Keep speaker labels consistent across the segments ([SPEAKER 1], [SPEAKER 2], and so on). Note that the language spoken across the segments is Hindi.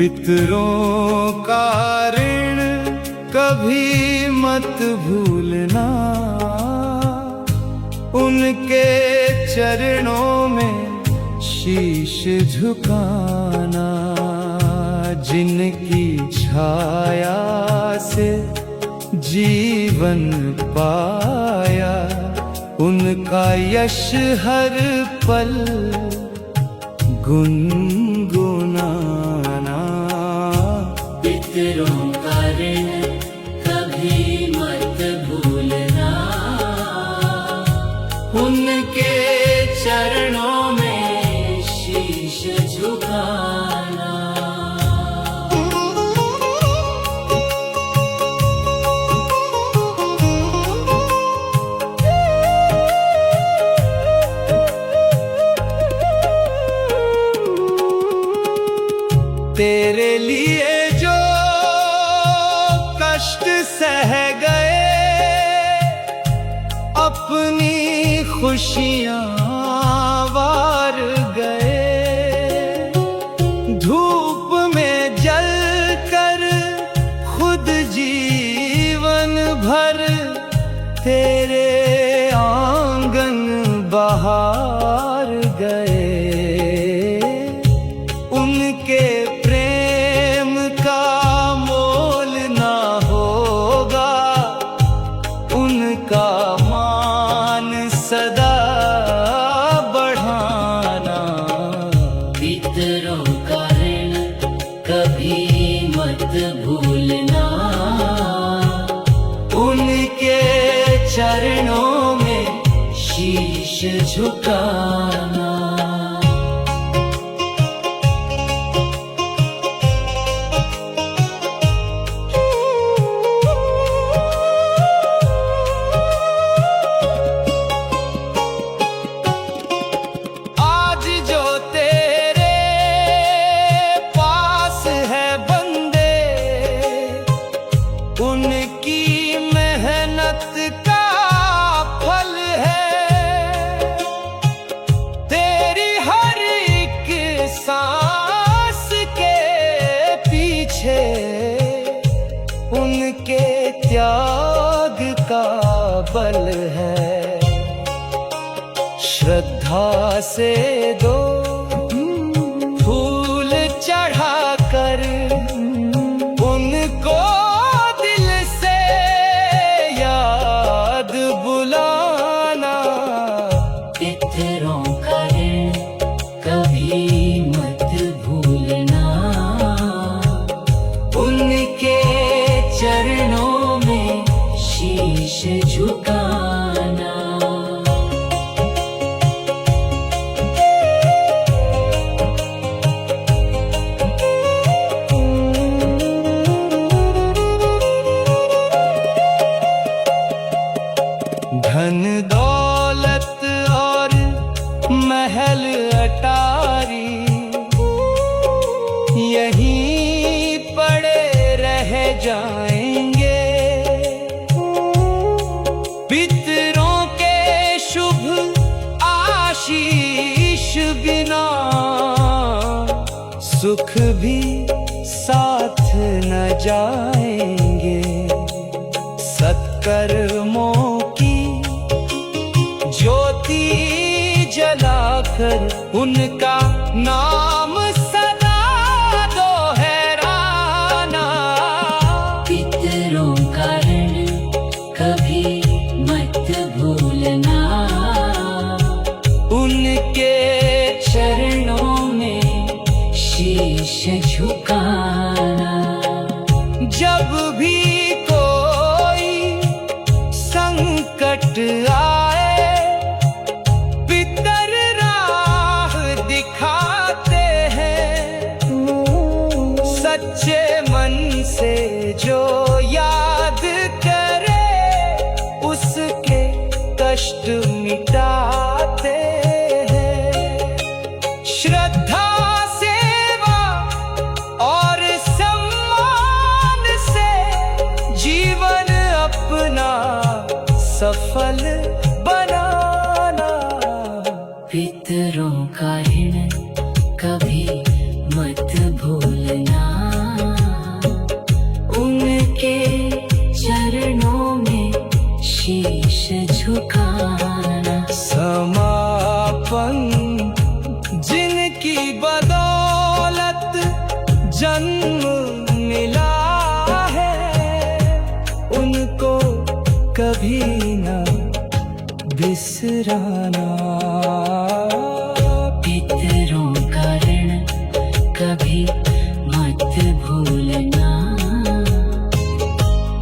[SPEAKER 1] पितरों का ऋण कभी मत भूलना, उनके चरणों में शीश झुकाना। जिनकी छाया से जीवन पाया, उनका यश हर पल गुनगुनाना।
[SPEAKER 2] पितरों का ऋण कभी मत भूलना,
[SPEAKER 1] उनके चरणों में शीश झुकाना। तेरे लिए जो कष्ट सह गए, अपनी खुशियां वार गए। धूप में जलकर खुद जीवन भर तेरे आंगन बहार गए। उनके प्रेम का मोल ना होगा, उनका मान सदा बढ़ाना।
[SPEAKER 2] पितरों का ऋण कभी मत भूलना,
[SPEAKER 1] उनके चरणों में शीश झुकाना। उनकी मेहनत का फल है, तेरी हर एक सांस के पीछे उनके त्याग का बल है। श्रद्धा से दो फूल चढ़ाकर उनको
[SPEAKER 2] पितरों का ऋण कभी मत भूलना,
[SPEAKER 1] उनके चरणों में
[SPEAKER 2] शीश झुकाना।
[SPEAKER 1] धन दौलत और महल अटारी यहीं पड़े रह जाएंगे। पितरों के शुभ आशीष बिना सुख भी साथ न जाएंगे। सत्कर्मों की ज्योति जलाकर उनका नाम सदा दोहराना।
[SPEAKER 2] पितरों का ऋण कभी मत भूलना,
[SPEAKER 1] उनके
[SPEAKER 2] चरणों में शीश झुकाना।
[SPEAKER 1] जब भी कोई संकट आए, पितर राह दिखाते हैं। सच्चे मन से जो याद करे, उसके कष्ट मिटाते हैं। श्रद्धा सेवा और सम्मान से जीवन अपना सफल बनाना।
[SPEAKER 2] पितरों का ऋण कभी मत भूलना,
[SPEAKER 1] जन्म मिला है, उनको कभी न बिसराना।
[SPEAKER 2] पितरों का ऋण कभी मत भूलना,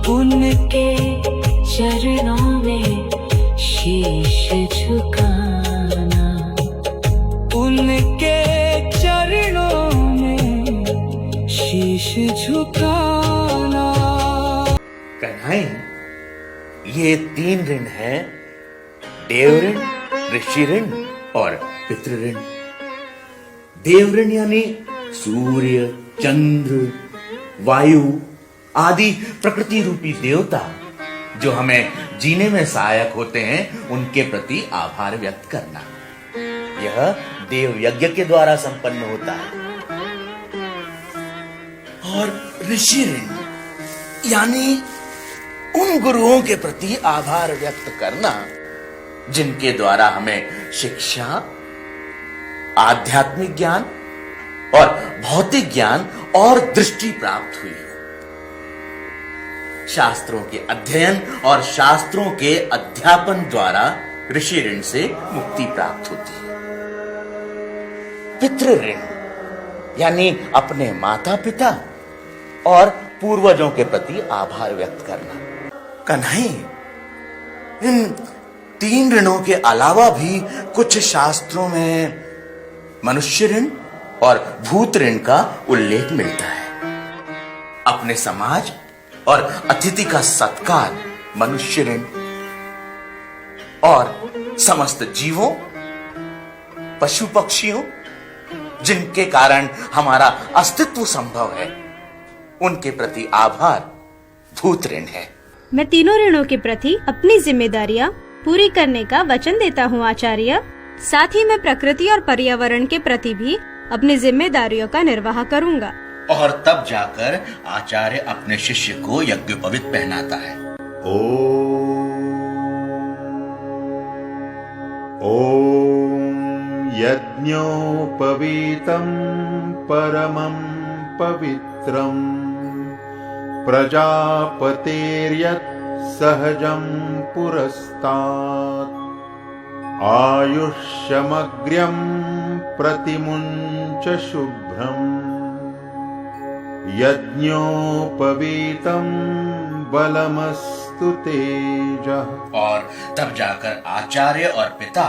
[SPEAKER 2] उनके चरणों में शीश झुकाना,
[SPEAKER 1] उनके चरणों में शीश झुकाना।
[SPEAKER 3] कन्हई, ये 3 ऋण हैं, देव ऋण, ऋषि ऋण और पितृ ऋण। देव ऋण यानी सूर्य, चंद्र, वायु आदि प्रकृति रूपी देवता जो हमें जीने में सहायक होते हैं, उनके प्रति आभार व्यक्त करना। यह देव यज्ञ के द्वारा संपन्न होता है। और ऋषि ऋण यानी उन गुरुओं के प्रति आभार व्यक्त करना जिनके द्वारा हमें शिक्षा, आध्यात्मिक ज्ञान और भौतिक ज्ञान और दृष्टि प्राप्त हुई हो। शास्त्रों के अध्ययन और शास्त्रों के अध्यापन द्वारा ऋषि ऋण से मुक्ति प्राप्त होती है। पितृ ऋण यानी अपने माता पिता और पूर्वजों के प्रति आभार व्यक्त करना। कन्हई, इन 3 ऋणों के अलावा भी कुछ शास्त्रों में मनुष्य ऋण और भूत ऋण का उल्लेख मिलता है। अपने समाज और अतिथि का सत्कार मनुष्य ऋण, और समस्त जीवों, पशु पक्षियों जिनके कारण हमारा अस्तित्व संभव है, उनके प्रति आभार भूत ऋण है।
[SPEAKER 4] मैं तीनों ऋणों के प्रति अपनी जिम्मेदारियां पूरी करने का वचन देता हूँ आचार्य। साथ ही मैं प्रकृति और पर्यावरण के प्रति भी अपनी जिम्मेदारियों का निर्वाह करूँगा।
[SPEAKER 3] और तब जाकर आचार्य अपने शिष्य को यज्ञोपवीत पहनाता है।
[SPEAKER 5] ओम यज्ञोपवीतं परमं पवित्रं प्रजापतेर्यत् सहजं पुरस्तात् आयुष्यमग्र्यं प्रतिमुञ्च शुभ्रम् यज्ञोपवीतं बलमस्तु तेजः।
[SPEAKER 3] और तब जाकर आचार्य और पिता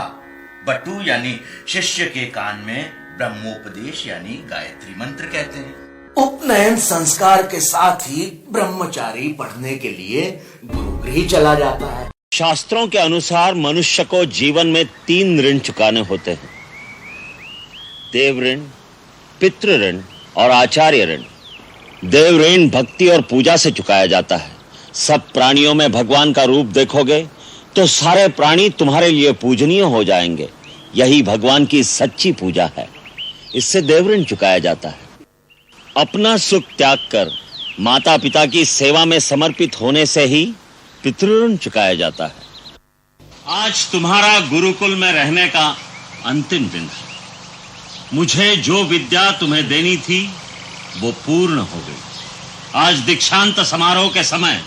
[SPEAKER 3] बटु यानी शिष्य के कान में ब्रह्मोपदेश यानी गायत्री मंत्र कहते हैं। उपनयन संस्कार के साथ ही ब्रह्मचारी पढ़ने के लिए गुरुगृह चला जाता है।
[SPEAKER 6] शास्त्रों के अनुसार मनुष्य को जीवन में 3 ऋण चुकाने होते हैं, देव ऋण, पितृ ऋण और आचार्य ऋण। देव ऋण भक्ति और पूजा से चुकाया जाता है। सब प्राणियों में भगवान का रूप देखोगे तो सारे प्राणी तुम्हारे लिए पूजनीय हो जाएंगे। यही भगवान की सच्ची पूजा है। इससे देव ऋण चुकाया जाता है। अपना सुख त्याग कर माता पिता की सेवा में समर्पित होने से ही पितृ ऋण चुकाया जाता है। आज तुम्हारा गुरुकुल में रहने का अंतिम दिन है। मुझे जो विद्या तुम्हें देनी थी वो पूर्ण हो गई। आज दीक्षांत समारोह के समय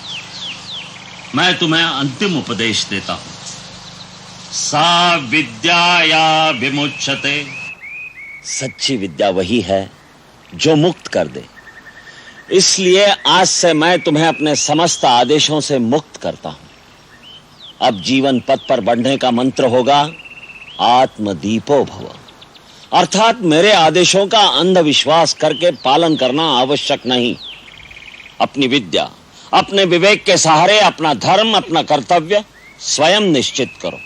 [SPEAKER 6] मैं तुम्हें अंतिम उपदेश देता हूं। सा विद्याया विमुच्यते। सच्ची विद्या वही है जो मुक्त कर दे। इसलिए आज से मैं तुम्हें अपने समस्त आदेशों से मुक्त करता हूं। अब जीवन पथ पर बढ़ने का मंत्र होगा आत्मदीपो भव, अर्थात मेरे आदेशों का अंधविश्वास करके पालन करना आवश्यक नहीं। अपनी विद्या, अपने विवेक के सहारे अपना धर्म, अपना कर्तव्य स्वयं निश्चित करो।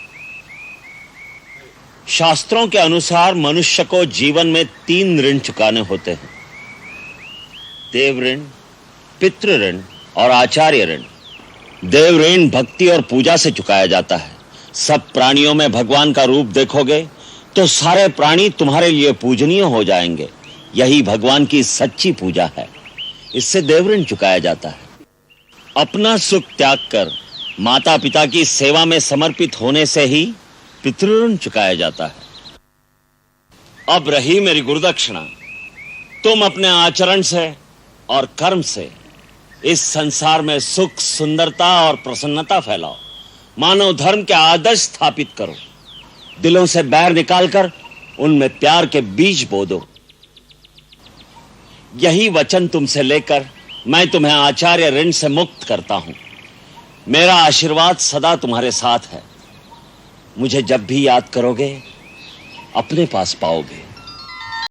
[SPEAKER 6] शास्त्रों के अनुसार मनुष्य को जीवन में 3 ऋण चुकाने होते हैं, देव ऋण, पितृ ऋण और आचार्य ऋण। देव ऋण भक्ति और पूजा से चुकाया जाता है। सब प्राणियों में भगवान का रूप देखोगे तो सारे प्राणी तुम्हारे लिए पूजनीय हो जाएंगे। यही भगवान की सच्ची पूजा है। इससे देव ऋण चुकाया जाता है। अपना सुख त्याग कर माता पिता की सेवा में समर्पित होने से ही पितृ ऋण चुकाया जाता है। अब रही मेरी गुरुदक्षिणा। तुम अपने आचरण से और कर्म से इस संसार में सुख, सुंदरता और प्रसन्नता फैलाओ। मानव धर्म के आदर्श स्थापित करो। दिलों से बैर निकालकर उनमें प्यार के बीज बो दो। यही वचन तुमसे लेकर मैं तुम्हें आचार्य ऋण से मुक्त करता हूं। मेरा आशीर्वाद सदा तुम्हारे साथ है। मुझे जब भी याद करोगे अपने पास पाओगे।